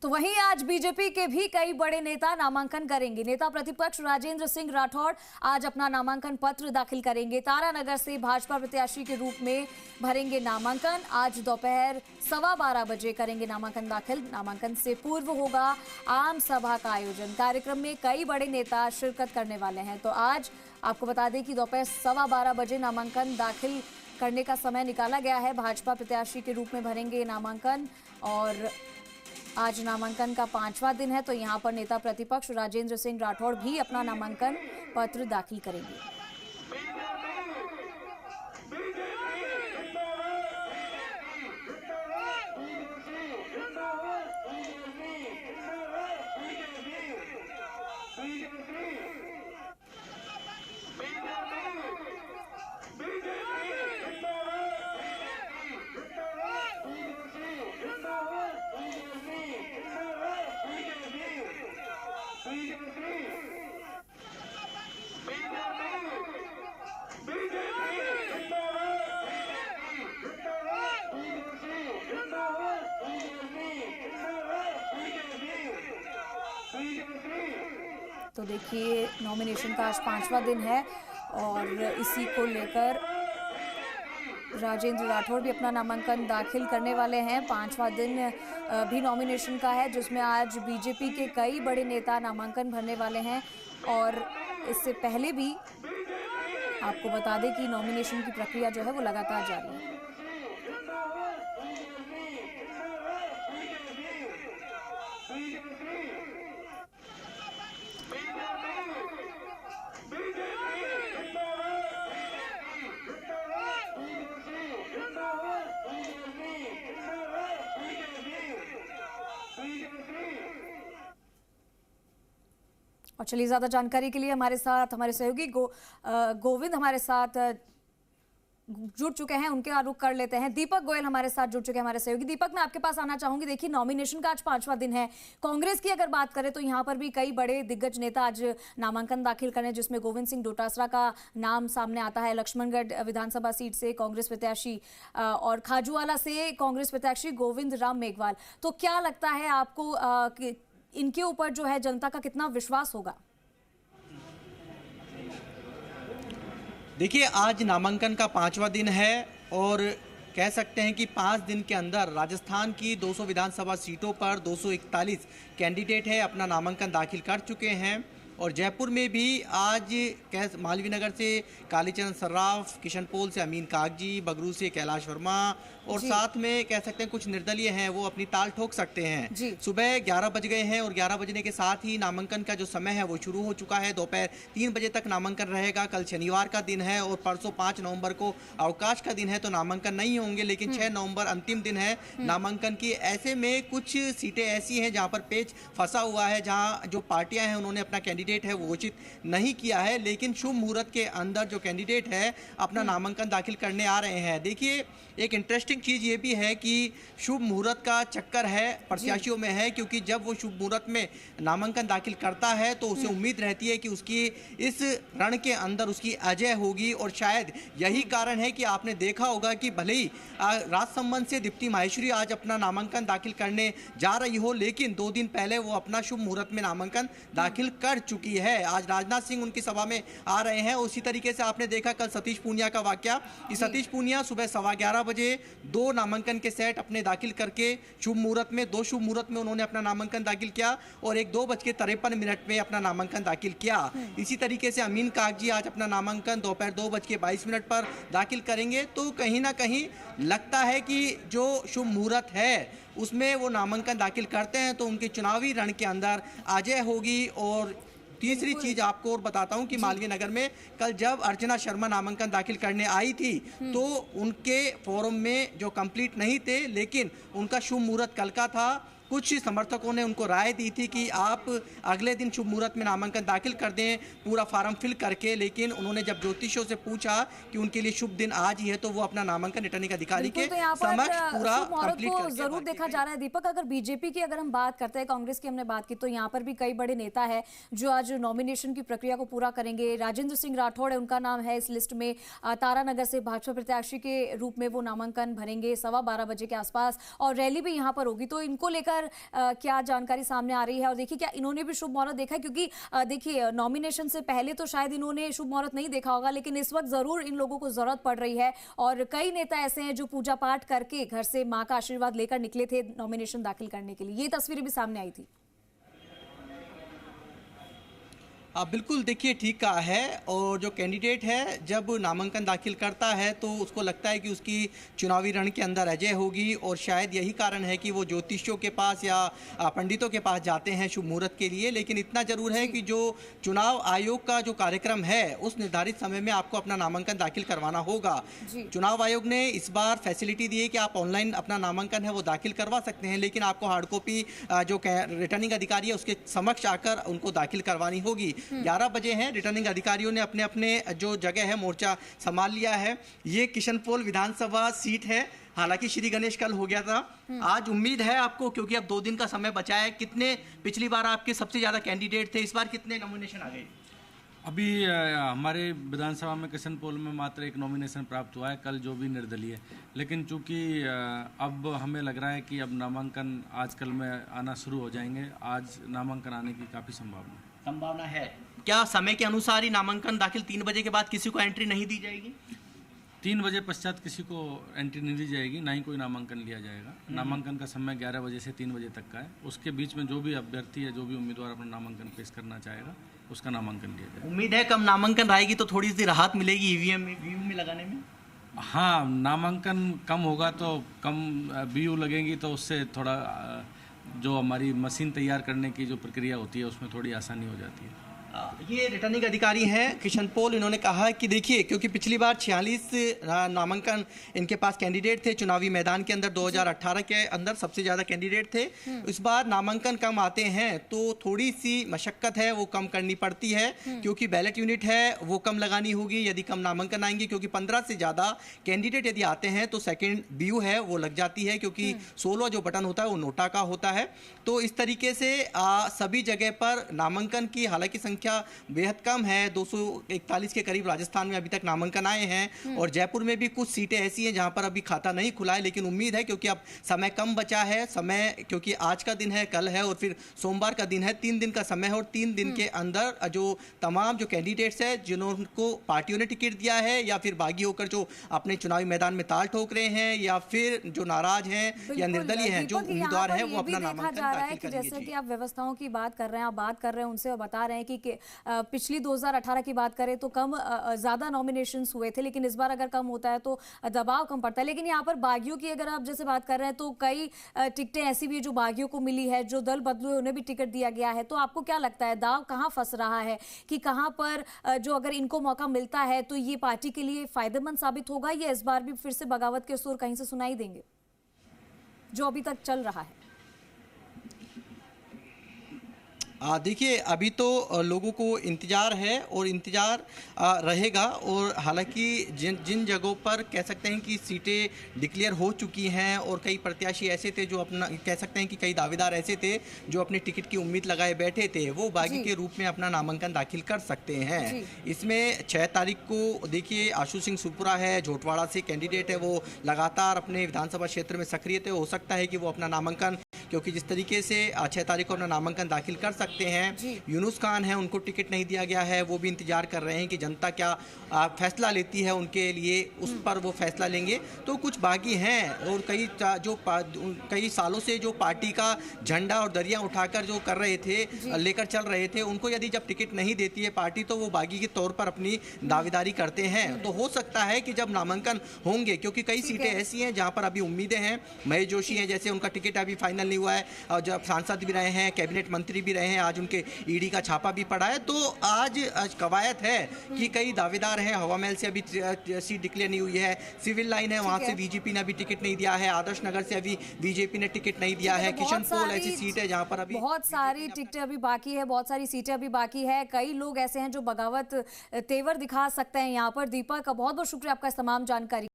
तो वहीं आज बीजेपी के भी कई बड़े नेता नामांकन करेंगे। नेता प्रतिपक्ष राजेंद्र सिंह राठौड़ आज अपना नामांकन पत्र दाखिल करेंगे। तारानगर से भाजपा प्रत्याशी के रूप में भरेंगे नामांकन। आज दोपहर 12:15 बजे करेंगे नामांकन दाखिल। नामांकन से पूर्व होगा आम सभा का आयोजन। कार्यक्रम में कई बड़े नेता शिरकत करने वाले हैं। तो आज आपको बता दें कि दोपहर 12:15 बजे नामांकन दाखिल करने का समय निकाला गया है। भाजपा प्रत्याशी के रूप में भरेंगे नामांकन और आज नामांकन का 5वां दिन है। तो यहां पर नेता प्रतिपक्ष राजेंद्र सिंह राठौड़ भी अपना नामांकन पत्र दाखिल करेंगे। तो देखिए, नॉमिनेशन का आज 5वां दिन है और इसी को लेकर राजेंद्र राठौड़ भी अपना नामांकन दाखिल करने वाले हैं। 5वां दिन भी नॉमिनेशन का है, जिसमें आज बीजेपी के कई बड़े नेता नामांकन भरने वाले हैं। और इससे पहले भी आपको बता दें कि नॉमिनेशन की प्रक्रिया जो है वो लगातार जारी है। और चलिए, ज्यादा जानकारी के लिए हमारे साथ हमारे सहयोगी गोविंद हमारे साथ जुड़ चुके हैं। उनके रुख कर लेते हैं। दीपक गोयल हमारे साथ जुड़ चुके हैं, हमारे सहयोगी। दीपक, मैं आपके पास आना चाहूंगी। देखिए, नॉमिनेशन का आज 5वां दिन है। कांग्रेस की अगर बात करें तो यहाँ पर भी कई बड़े दिग्गज नेता आज नामांकन दाखिल करें, जिसमें गोविंद सिंह डोटासरा का नाम सामने आता है। लक्ष्मणगढ़ विधानसभा सीट से कांग्रेस प्रत्याशी और खाजूवाला से कांग्रेस प्रत्याशी गोविंद राम मेघवाल। तो क्या लगता है आपको कि इनके ऊपर जो है जनता का कितना विश्वास होगा? देखिए, आज नामांकन का 5वां दिन है और कह सकते हैं कि 5 दिन के अंदर राजस्थान की 200 विधानसभा सीटों पर 241 कैंडिडेट है अपना नामांकन दाखिल कर चुके हैं। और जयपुर में भी आज मालवीय नगर से कालीचरण सर्राफ, किशनपोल से अमीन कागजी, बगरू से कैलाश वर्मा और साथ में कह सकते हैं कुछ निर्दलीय हैं, वो अपनी ताल ठोक सकते हैं। सुबह 11 बज गए हैं और 11 बजने के साथ ही नामांकन का जो समय है वो शुरू हो चुका है। दोपहर 3 बजे तक नामांकन रहेगा। कल शनिवार का दिन है और परसों 5 नवंबर को अवकाश का दिन है, तो नामांकन नहीं होंगे। लेकिन 6 नवंबर अंतिम दिन है नामांकन की। ऐसे में कुछ सीटें ऐसी हैं जहाँ पर पेच फंसा हुआ है, जहाँ जो पार्टियां हैं उन्होंने अपना कैंडिडेट है वो घोषित नहीं किया है। लेकिन शुभ मुहूर्त के अंदर जो कैंडिडेट है अपना नामांकन दाखिल करने आ रहे हैं। देखिए, एक इंटरेस्टिंग चीज ये भी है कि शुभ मुहूर्त का चक्कर है प्रत्याशियों में है, क्योंकि जब वो शुभ मुहूर्त में नामांकन दाखिल करता है तो उसे उम्मीद रहती है कि उसकी इस रण के अंदर उसकी अजय होगी। और शायद यही कारण है कि आपने देखा होगा कि भले ही राजसमंद से दीप्ति माहेश्वरी आज अपना नामांकन दाखिल करने जा रही हो, लेकिन 2 दिन पहले वो अपना शुभ मुहूर्त में नामांकन दाखिल कर चुकी है। आज राजनाथ सिंह उनकी सभा में आ रहे हैं। उसी तरीके से आपने देखा कल सतीश पूनिया का वाकया कि सतीश पूनिया सुबह 11:15 बजे 2 नामांकन के सेट अपने दाखिल करके शुभ मुहूर्त में 2 शुभ मुहूर्त में उन्होंने अपना नामांकन दाखिल किया और एक 2:53 में अपना नामांकन दाखिल किया। इसी तरीके से अमीन कागजी आज अपना नामांकन दोपहर 2:22 पर दाखिल करेंगे। तो कहीं ना कहीं लगता है कि जो शुभ मुहूर्त है उसमें वो नामांकन दाखिल करते हैं तो उनके चुनावी रण के अंदर अजय होगी। और तीसरी चीज आपको और बताता हूं कि मालवीय नगर में कल जब अर्चना शर्मा नामांकन दाखिल करने आई थी तो उनके फोरम में जो कंप्लीट नहीं थे, लेकिन उनका शुभ मुहूर्त कल का था। कुछ समर्थकों ने उनको राय दी थी कि आप अगले दिन शुभ मुहूर्त में नामांकन दाखिल कर दें पूरा फार्म फिल करके, लेकिन उन्होंने जब ज्योतिषियों से पूछा कि उनके लिए शुभ दिन आज ही है तो वो अपना नामांकन रिटर्निंग अधिकारी के समक्ष पूरा कंप्लीट करके जरूर देखा जा रहा है। दीपक, अगर बीजेपी की अगर हम बात करते हैं, कांग्रेस की हमने बात की, तो यहाँ पर भी कई बड़े नेता है जो आज नॉमिनेशन की प्रक्रिया को पूरा करेंगे। राजेंद्र सिंह राठौड़ है, उनका नाम है इस लिस्ट में। तारानगर से भाजपा प्रत्याशी के रूप में वो नामांकन भरेंगे 12:15 बजे के आसपास और रैली भी यहाँ पर होगी। तो इनको लेकर पर क्या जानकारी सामने आ रही है? और देखिए क्या इन्होंने भी शुभ मुहूर्त देखा है? क्योंकि देखिए नॉमिनेशन से पहले तो शायद इन्होंने शुभ मुहूर्त नहीं देखा होगा, लेकिन इस वक्त जरूर इन लोगों को जरूरत पड़ रही है। और कई नेता ऐसे हैं जो पूजा पाठ करके घर से मां का आशीर्वाद लेकर निकले थे नॉमिनेशन दाखिल करने के लिए। ये तस्वीरें भी सामने आई थी। बिल्कुल, देखिए ठीक कहा है। और जो कैंडिडेट है जब नामांकन दाखिल करता है तो उसको लगता है कि उसकी चुनावी रण के अंदर अजय होगी, और शायद यही कारण है कि वो ज्योतिषियों के पास या पंडितों के पास जाते हैं शुभ मुहूर्त के लिए। लेकिन इतना जरूर है कि जो चुनाव आयोग का जो कार्यक्रम है उस निर्धारित समय में आपको अपना नामांकन दाखिल करवाना होगा। चुनाव आयोग ने इस बार फैसिलिटी दी है कि आप ऑनलाइन अपना नामांकन है वो दाखिल करवा सकते हैं, लेकिन आपको हार्ड कॉपी जो रिटर्निंग अधिकारी है उसके समक्ष आकर उनको दाखिल करवानी होगी। 11 बजे हैं, रिटर्निंग अधिकारियों ने अपने अपने जो जगह है मोर्चा संभाल लिया है। ये किशनपोल विधानसभा सीट है। हालांकि श्री गणेश कल हो गया था, आज उम्मीद है आपको, क्योंकि अब 2 दिन का समय बचा है। कितने पिछली बार आपके सबसे ज्यादा कैंडिडेट थे, इस बार कितने नॉमिनेशन आ गए? अभी हमारे विधानसभा में किशनपोल में मात्र एक नॉमिनेशन प्राप्त हुआ है, कल जो भी निर्दलीय। लेकिन चूंकि अब हमें लग रहा है कि अब नामांकन आज कल में आना शुरू हो जाएंगे। आज नामांकन आने की काफ़ी संभावना है। क्या समय के अनुसार ही नामांकन दाखिल 3 बजे के बाद किसी को एंट्री नहीं दी जाएगी? 3 बजे पश्चात किसी को एंट्री नहीं दी जाएगी, ना ही कोई नामांकन लिया जाएगा। नामांकन का समय 11 बजे से 3 बजे तक का है। उसके बीच में जो भी अभ्यर्थी है, जो भी उम्मीदवार अपना नामांकन पेश करना चाहेगा उसका नामांकन लिया जाएगा। उम्मीद है कम नामांकन रहेगी तो थोड़ी सी राहत मिलेगी ईवीएम में लगाने में। हाँ, नामांकन कम होगा तो कम बीयू लगेंगी, तो उससे थोड़ा जो हमारी मशीन तैयार करने की जो प्रक्रिया होती है उसमें थोड़ी आसानी हो जाती है। ये रिटर्निंग अधिकारी हैं किशनपोल। इन्होंने कहा कि देखिए, क्योंकि पिछली बार 46 नामांकन इनके पास कैंडिडेट थे चुनावी मैदान के अंदर, 2018 के अंदर सबसे ज़्यादा कैंडिडेट थे। इस बार नामांकन कम आते हैं तो थोड़ी सी मशक्क़त है वो कम करनी पड़ती है, क्योंकि बैलेट यूनिट है वो कम लगानी होगी यदि कम नामांकन आएंगे। क्योंकि 15 से ज़्यादा कैंडिडेट यदि आते हैं तो सेकेंड बीयू है वो लग जाती है, क्योंकि 16 जो बटन होता है वो नोटा का होता है। तो इस तरीके से सभी जगह पर नामांकन की हालांकि संख्या बेहद कम है। 241 के करीब राजस्थान में अभी तक नामांकन आए हैं, और जयपुर में भी कुछ सीटें ऐसी हैं जहां पर अभी खाता नहीं खुला है। लेकिन उम्मीद है, क्योंकि अब समय कम बचा है, समय क्योंकि आज का दिन है, कल है और फिर सोमवार का दिन है, 3 दिन का समय है। और 3 दिन के अंदर जो तमाम जो कैंडिडेट्स है जिन्होंने पार्टियों ने टिकट दिया है या फिर बागी होकर जो अपने चुनावी मैदान में ताल ठोक रहे हैं या फिर जो नाराज हैं या निर्दलीय हैं, जो उम्मीदवार है वो अपना नामांकन दाखिल करेंगे। जैसे कि आप व्यवस्थाओं की बात कर रहे हैं, आप बात कर रहे हैं उनसे और बता रहे हैं कि पिछली 2018 की बात करें तो कम ज्यादा नॉमिनेशंस हुए थे, लेकिन इस बार अगर कम होता है तो दबाव कम पड़ता है। लेकिन यहाँ पर बागियों की अगर आप जैसे बात कर रहे हैं तो कई टिकटें ऐसी भी जो बागियों को मिली है, जो दल बदलू है उन्हें भी टिकट दिया गया है। तो आपको क्या लगता है दाव कहाँ फंस रहा है, कि कहाँ पर जो अगर इनको मौका मिलता है तो ये पार्टी के लिए फायदेमंद साबित होगा, या इस बार भी फिर से बगावत के सुर कहीं से सुनाई देंगे जो अभी तक चल रहा है? देखिए, अभी तो लोगों को इंतज़ार है और इंतज़ार रहेगा। और हालांकि जिन जगहों पर कह सकते हैं कि सीटें डिक्लेयर हो चुकी हैं और कई प्रत्याशी ऐसे थे जो अपना कह सकते हैं कि कई दावेदार ऐसे थे जो अपने टिकट की उम्मीद लगाए बैठे थे, वो बागी के रूप में अपना नामांकन दाखिल कर सकते हैं। इसमें 6 तारीख को देखिए आशु सिंह सुपुरा है, झोटवाड़ा से कैंडिडेट है, वो लगातार अपने विधानसभा क्षेत्र में सक्रिय थे। हो सकता है कि वो अपना नामांकन, क्योंकि जिस तरीके से 6 तारीख को अपना नामांकन दाखिल कर सकते हैं। यूनुस खान है, उनको टिकट नहीं दिया गया है, वो भी इंतजार कर रहे हैं कि जनता क्या फैसला लेती है उनके लिए, उस पर वो फैसला लेंगे। तो कुछ बागी हैं और कई सालों से जो पार्टी का झंडा और दरिया उठाकर जो कर रहे थे, लेकर चल रहे थे, उनको यदि जब टिकट नहीं देती है पार्टी तो वो बागी के तौर पर अपनी दावेदारी करते हैं। तो हो सकता है कि जब नामांकन होंगे, क्योंकि कई सीटें ऐसी हैं जहां पर अभी उम्मीदें हैं, महेश जोशी हैं जैसे, उनका टिकट अभी फाइनल नहीं हुआ है, और जब सांसद भी रहे हैं, कैबिनेट मंत्री भी रहे हैं, आज उनके ईडी का छापा भी पड़ा है। तो आज कवायद है कि कई दावेदार हैं। हवा महल से अभी सीट डिक्लेयर नहीं हुई है, सिविल लाइन है वहां से बीजेपी ने अभी टिकट नहीं दिया है, आदर्श नगर से अभी बीजेपी ने टिकट नहीं दिया है, किशनपोल ऐसी सीट है जहां पर अभी बहुत सारी टिकटें अभी बाकी है, बहुत सारी सीटें अभी बाकी है। कई लोग ऐसे हैं जो बगावत तेवर दिखा सकते हैं यहाँ पर। दीपक, बहुत बहुत शुक्रिया आपका इस तमाम जानकारी।